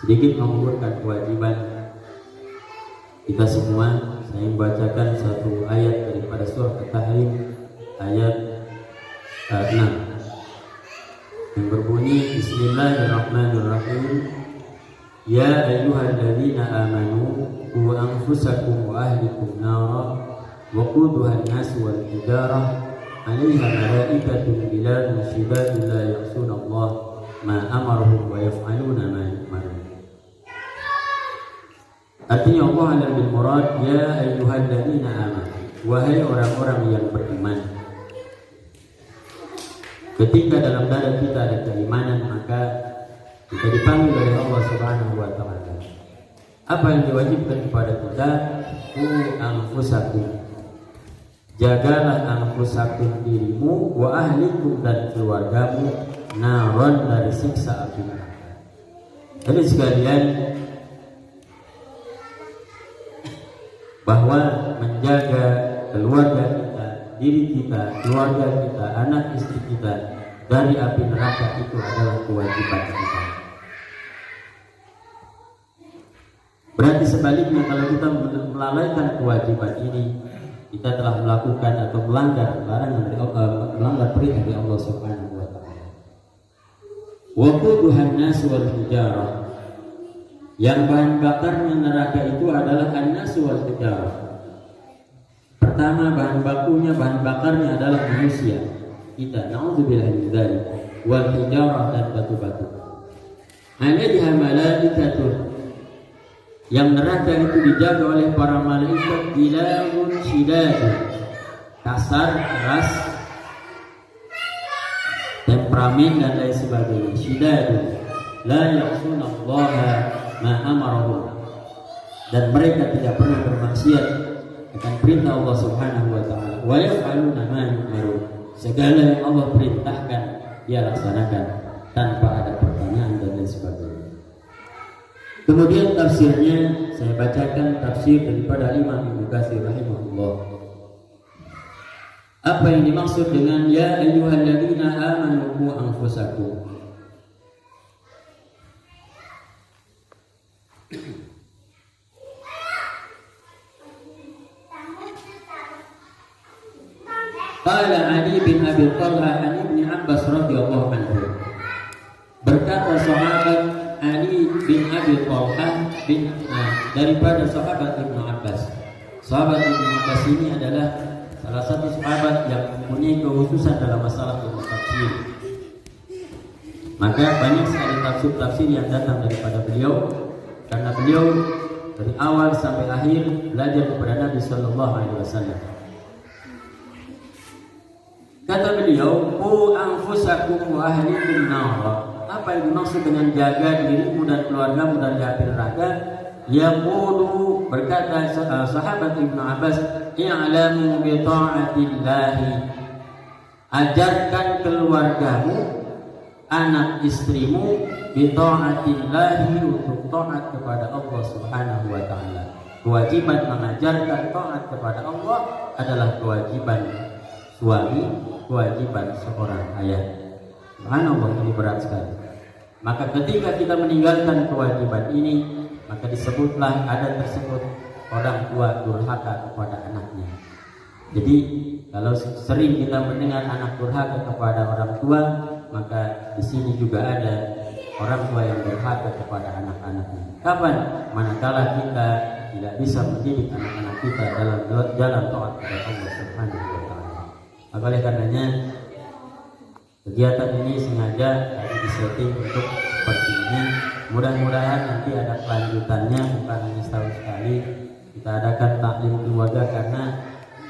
sedikit mengukurkan kewajiban kita semua. Saya membacakan satu ayat daripada surah At-Tahrim ayat 6 yang berbunyi Bismillahirrahmanirrahim. Ya ayyuhalladzina amanu qu anfusakum wa ahlikum nara wa quduha an-nas wal hijarah 'alaiha malaikatun ghilazun shidadun la ya'suna Allah ma amarahum wa yaf'aluna ma yu'marun. Artinya Allah a'lam bil murad. Ya ayyuhalladzina amanu, wahai orang-orang yang beriman. Ketika dalam dada kita ada keimanan, maka kita dipanggil oleh Allah Subhanahu wa taala. Apa yang diwajibkan kepada kita? Qu anfusakum, jagalah anfusakum, dirimu, wa ahlikum, dan keluargamu, naron, dari siksa api neraka. Jadi sekalian, bahwa menjaga keluarga kita, diri kita, keluarga kita, anak istri kita dari api neraka itu adalah kewajiban kita. Berarti sebaliknya, kalau kita melalaikan kewajiban ini, kita telah melakukan atau melanggar larangan dari Allah, melanggar perintah dari Allah Subhanahu wa taala. Wa quduhan nas wal hijarah, yang bahan bakarnya neraka itu adalah an-nas wal hijarah. Pertama, bahan bakunya, bahan bakarnya adalah manusia kita, na'udzubillah min dzalik, wal hijarah, dan batu-batu. 'alaiha malaikatun, yang neraka itu dijaga oleh para malaikat, ghilazun shidadun, kasar, keras, temperamen dan lain sebagainya. Shidadun la ya'suna Allah ma amarahum, dan mereka tidak pernah bermaksiat akan perintah Allah Subhanahu wa taala. Wa yaf'aluna ma yu'marun, segala yang Allah perintahkan dia laksanakan tanpa ada pertanyaan dan lain sebagainya. Kemudian tafsirnya saya bacakan tafsir daripada Imam Ibnu Katsir rahimahullah. Apa yang dimaksud dengan ya ayyuhalladzina amanu qu anfusakum? Qala Ali bin Abi Thalha an Ibnu Abbas radhiyallahu anhu. Berkata sahabat Ali bin Abi Thalha daripada sahabat Ibnu Abbas. Sahabat Ibnu Abbas ini adalah salah satu sahabat yang mempunyai kekhususan dalam masalah ilmu tafsir. Maka banyak sekali tafsir-tafsir yang datang daripada beliau, karena beliau dari awal sampai akhir belajar kepada Nabi Sallallahu Alaihi Wasallam. Kata beliau, qu anfusakum wa ahlikum nar. Apa yang dimaksud dengan jaga dirimu dan keluargamu dari api neraka? Yaqulu, berkata sahabat Ibnu Abbas, i'lamu bi ta'atillahi, ajarkan keluargamu, anak istrimu, bi ta'atillahi, untuk taat kepada Allah Subhanahu wa taala. Kewajiban mengajarkan taat kepada Allah adalah kewajiban suami, kewajiban seorang ayah. Subhanallah, ini berat sekali. Maka ketika kita meninggalkan kewajiban ini, maka disebutlah ada tersebut orang tua durhaka kepada anaknya. Jadi kalau sering kita mendengar anak durhaka kepada orang tua, maka di sini juga ada orang tua yang durhaka kepada anak-anaknya. Kapan? Manakala kita tidak bisa mendidik anak-anak kita dalam jalan taat kepada Allah Subhanahu wa taala. Oleh karenanya kegiatan ini sengaja disetting untuk seperti ini. Mudah-mudahan nanti ada kelanjutannya, bukan hanya setahun sekali. Kita adakan taklim keluarga karena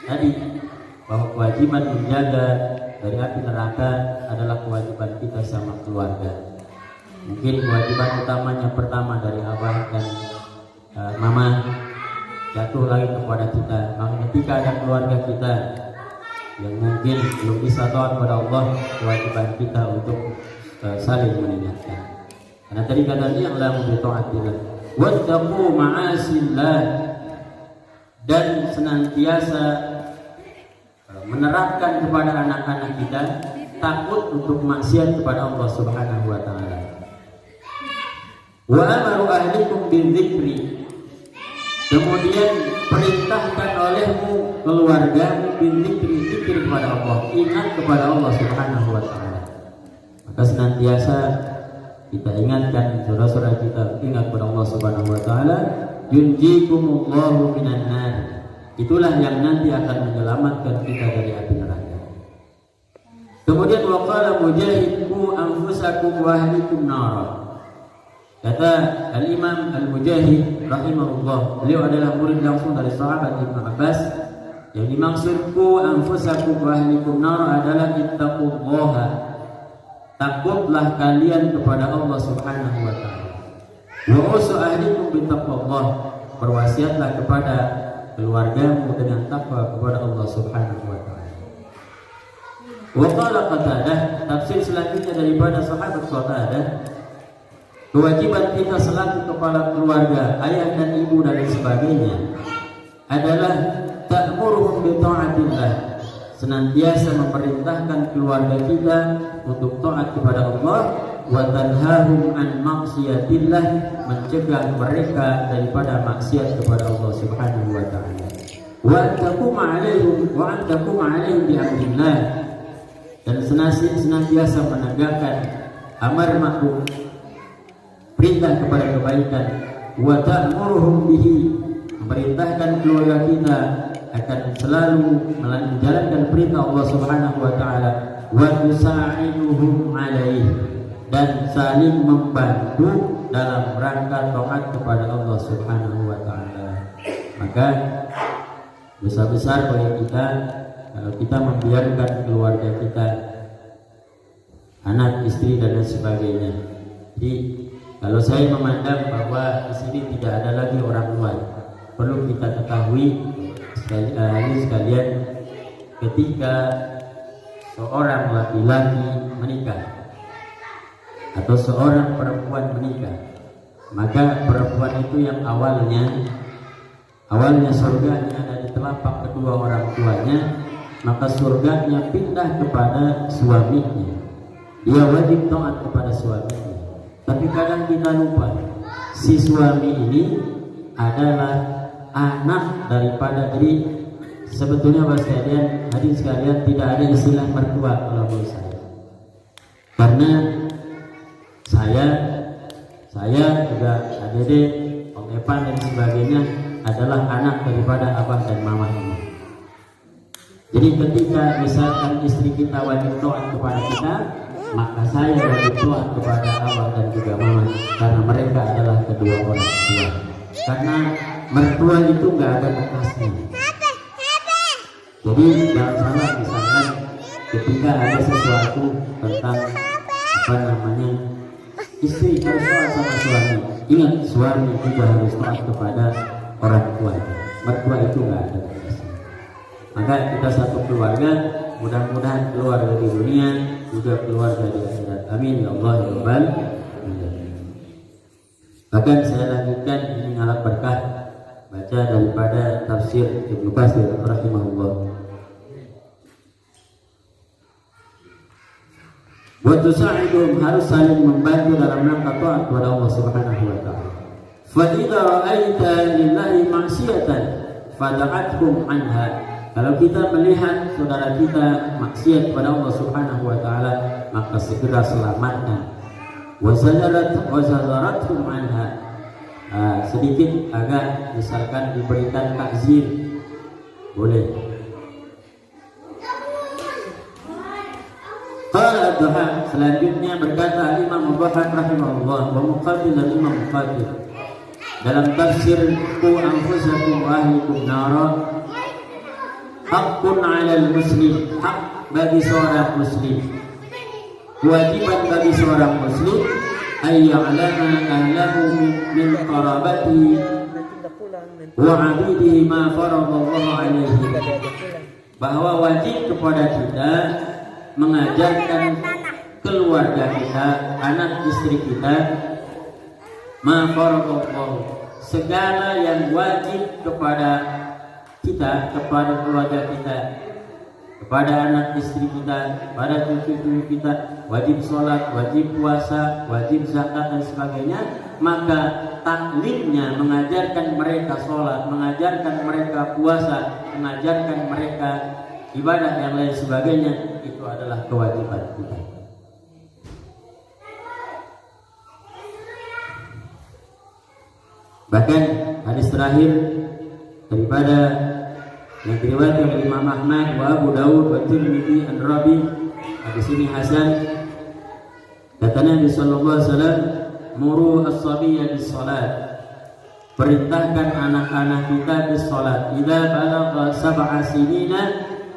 tadi bahwa kewajiban menjaga dari api neraka adalah kewajiban kita sama keluarga. Mungkin kewajiban utamanya pertama dari abah dan mama jatuh lagi kepada kita. Maka ketika ada keluarga kita yang mungkin belum bisa taat kepada Allah, kewajiban kita untuk saling mengingatkan. Karena tadi katanya Allah mubita'atillah wattaqu ma'asillah, dan senantiasa menerapkan kepada anak-anak kita takut untuk maksiat kepada Allah Subhanahu wa taala. Wa amaru ahlikum bidzikri. Kemudian perintahkan olehmu keluargamu bidzikri, zikir kepada Allah, ingat kepada Allah Subhanahu wa taala. Maka senantiasa kita ingatkan saudara-saudara kita ingat kepada Allah Subhanahu wa taala, yunjikumullahu minan nar. Itulah yang nanti akan menyelamatkan kita dari api neraka. Kemudian waqala Mujahid qu anfusakum wa ahlikum nar. Kata Al-Imam Al-Mujahid rahimahullah, beliau adalah murid langsung dari sahabat Ibnu Abbas. Yang dimaksud qu anfusakum wa ahlikum nar adalah ittaqullaha. Takutlah kalian kepada Allah Subhanahu wa taala. Wa usu ahlikum bittaqwallah. Berwasiatlah kepada keluargamu dengan takwa kepada Allah Subhanahu wa taala. Wa qala Qatadah, tafsir selanjutnya daripada sahabat Qatadah, kewajiban kita selaku kepala keluarga, ayah dan ibu dan sebagainya adalah ta'muruhum bi ta'atillah, senantiasa memerintahkan keluarga kita untuk taat kepada Allah, wa tanhahum an maksiatillah, mencegah mereka daripada maksiat kepada Allah Subhanahu wa taala. Wa antakum alaihim bi amrillah, dan senantiasa menegakkan amar ma'ruf, perintah kepada kebaikan, wa ta'muruhum bihi, memerintahkan keluarga kita akan selalu menjalankan perintah Allah Subhanahu wa taala, wa tusa'iduhum alaihi, dan saling membantu dalam rangka taat kepada Allah Subhanahu wa taala. Maka besar-besar bagi kita kalau kita membiarkan keluarga kita, anak, istri dan lain sebagainya. Jadi kalau saya memandang bahwa di sini tidak ada lagi orang tua, perlu kita ketahui sekalian, ketika seorang laki-laki menikah atau seorang perempuan menikah, maka perempuan itu yang awalnya surganya ada di telapak kedua orang tuanya, maka surganya pindah kepada suaminya. Dia wajib taat kepada suaminya. Tapi kadang kita lupa, si suami ini adalah anak daripada diri. Sebetulnya Bapak sekalian, hadirin sekalian, tidak ada istilah mertua kalau menurut saya. Karena saya juga Adede, Om Evan dan sebagainya adalah anak daripada abah dan mama ini. Jadi ketika misalkan istri kita wajib taat kepada kita, maka saya wajib taat kepada abah dan juga mama, karena mereka adalah kedua orang tua. Karena mertua itu nggak ada bekasnya. Jadi jangan salah, misalkan ketika ada sesuatu tentang istri harus taat sama suami, ingat suami juga harus taat kepada orang tua. Mertua itu nggak ada bekasnya. Maka kita satu keluarga, mudah-mudahan keluar dari dunia juga keluar dari akhirat. Amin ya Allah ya Rabbal alamin. Bahkan saya lanjutkan ini alat berkah, baca daripada tafsir Ibnu Katsir rahimahullah. Wa tusa'idum, harus saling membantu dalam rangka taat kepada Allah Subhanahu wa taala. Fa idza ra'aita lillahi ma'siyatan fada'atkum anha. Kalau kita melihat saudara kita maksiat kepada Allah Subhanahu wa taala, maka segera selamatkan. Wa zajaratum anha. Sedikit agak misalkan diberikan takzir, boleh. Qala Ad-Dhahhak, selanjutnya berkata Imam Ad-Dhahhak rahimahullah, wa Muqatil dan Imam Muqatil dalam tafsir Qu anfusakum wa ahlikum nara, haqqun 'alal muslim, hak bagi seorang muslim, kewajiban bagi seorang muslim, ay ya'lama ahlahu min qarabatihi wa 'abidihi ma faradallahu 'alaihi, bahwa wajib kepada kita mengajarkan keluarga kita, anak istri kita, ma faradallahu, segala yang wajib kepada kita, kepada keluarga kita, kepada anak istri kita, pada cucu-cucu kita, wajib sholat, wajib puasa, wajib zakat dan sebagainya, maka taklimnya mengajarkan mereka sholat, mengajarkan mereka puasa, mengajarkan mereka ibadah yang lain sebagainya, itu adalah kewajiban kita. Bahkan hadis terakhir daripada yang diriwayatkan oleh Imam Ahmad wa Abu Dawud wa Tirmidzi an Rabi, hadis ini hasan. Kata Nabi sallallahu alaihi wasallam, muru as-sabiyya bis-salat. Perintahkan anak-anak kita bis-salat. Idza balagha sab'a sinina,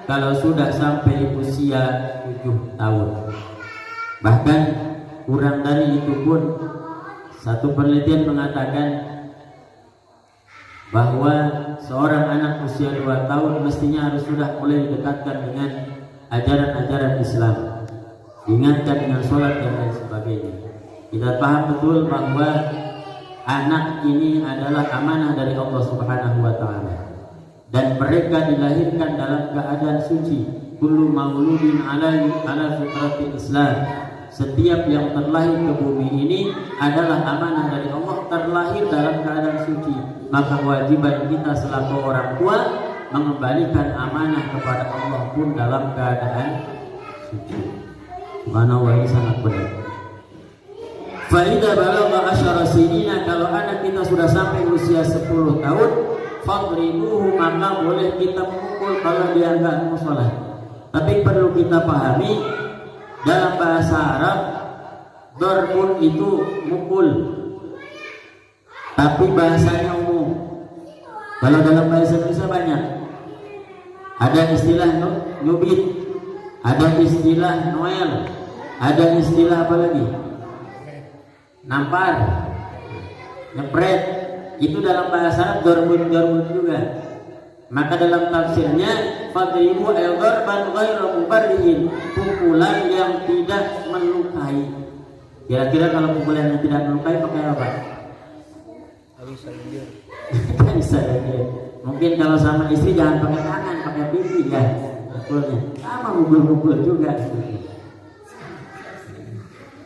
kalau sudah sampai usia 7 tahun. Bahkan kurang dari itu pun, satu penelitian mengatakan bahwa seorang anak usia 2 tahun mestinya harus sudah mulai didekatkan dengan ajaran-ajaran Islam, diingatkan dengan sholat dan lain sebagainya. Kita paham betul bahwa anak ini adalah amanah dari Allah Subhanahu wa Ta'ala, dan mereka dilahirkan dalam keadaan suci. Kullu mauludin ala fitratil Islam. Setiap yang terlahir ke bumi ini adalah amanah dari Allah, terlahir dalam keadaan suci. Maka kewajiban kita selaku orang tua mengembalikan amanah kepada Allah pun dalam keadaan suci. Subhanallah, ini sangat benar. Faidah balagha asyara sinina, kalau anak kita sudah sampai usia 10 tahun, fadribuhu, maka boleh kita memukul kalau dia enggak mau sholat. Tapi perlu kita pahami, dalam bahasa Arab darbun itu mukul, tapi bahasanya umum. Kalau dalam bahasa Indonesia banyak, ada istilah nyubit, ada istilah noel, ada istilah apa lagi, nampar, nyepret. Itu dalam bahasa Arab darbun juga. Maka dalam tafsirnya fadribu al-darban ghairu mubarrihin, pukulan yang tidak melukai. Kira-kira kalau pukulan yang tidak melukai pakai apa? Bisa saja. Mungkin kalau sama istri jangan pakai tangan, pakai pipi ya. Pukulnya sama, mukul-mukul juga.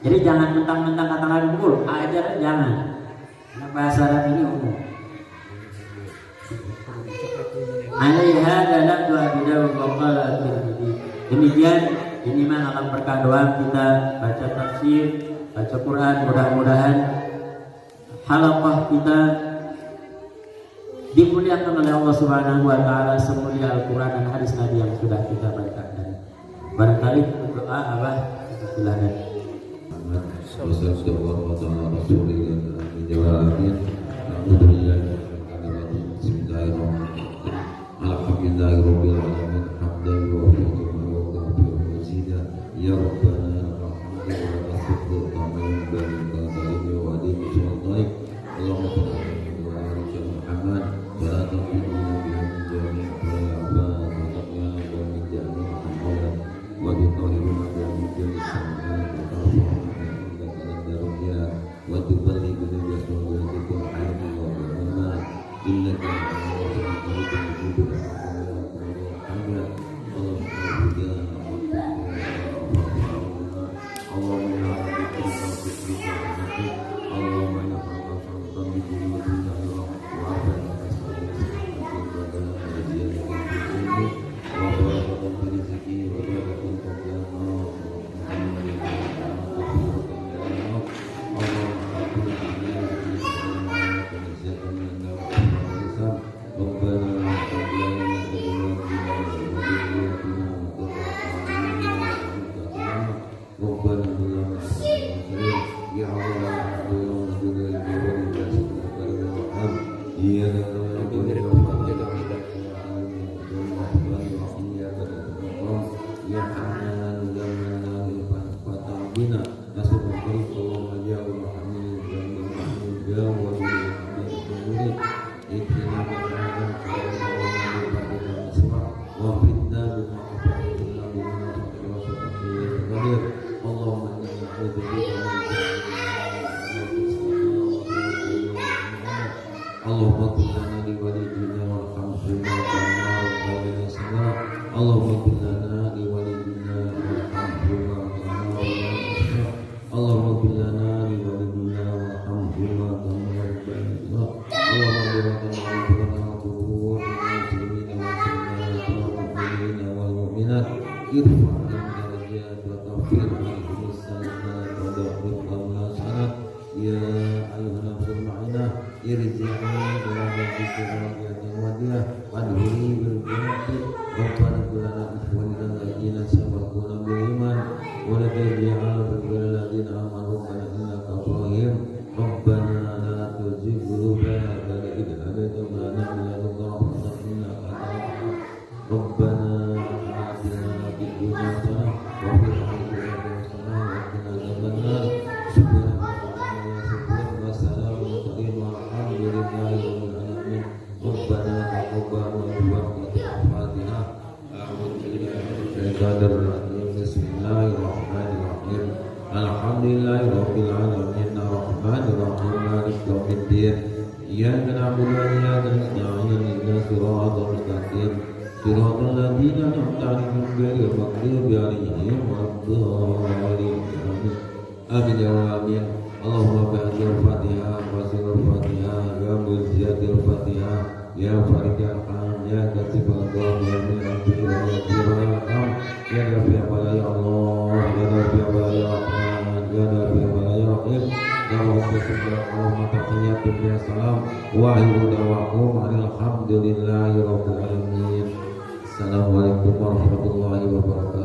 Jadi jangan mentang-mentang katakan pukul, ajar jangan. Nah, bahasa Arab ini umum. Demikian, ini mah akan berkah doang kita baca tafsir, baca Quran. Mudah-mudahan halaqah kita dimuliakan oleh Allah Subhanahu wa Ta'ala semulia Al-Quran dan hadis Nabi yang sudah kita bacakan. Barangkali doa Abah, silakan. Alhamdulillahirabbil alamin, hamdan wa syukran wa mazida ya rabbana alhamdulillah syukur tamin barika taimi wa alim syaitan. Allahumma salli ala Muhammad wa ala alihi jami' wa ala wa min jami' Muhammad wa bi tahirina wa min jami' sama'in wa ta'ala wa tuballighu bi rasulika hayya wa inna innaka Allahumma irji'i ila rabbika radiyatan wadiyah wadhuri bil jannati rabbana kulana ikhwanina alladhina sabaquna bil iman wa la taj'al bil ladzina amanu rabbana innaka rahim rabbana la tuzigh qulubana ba'da idh hadaytana wa hab lana min ladunka rahmatan innaka antal wahhab rabbana atina fid dunya hasanah wa fil akhirati hasanah wa qina adzabannar subhanaka ربنا تقبل وتوفنا الفاتحة أعوذ بالله من الشيطان الرجيم بسم الله الرحمن الرحيم الحمد لله رب العالمين الرحمن الرحيم مالك يوم الدين إياك نعبد وإياك نستعين اهدنا الصراط المستقيم صراط الذين أنعمت عليهم غير المغضوب عليهم ولا الضالين آمين يا آمين اللهم بارك الفاتحة وسر الفاتحة يا مزيد الفاتحة يا فارج الحام يا كاتب الغام يا من الخير يا كبير الأرحام يا نافع ولا يا الله يا نافع ولا يا رحمن يا نافع ولا يا رحيم يا رب سبحانك اللهم تحياتك يا سلام وآخر دعواكم أن الحمد لله رب العالمين. السلام عليكم ورحمة الله وبركاته.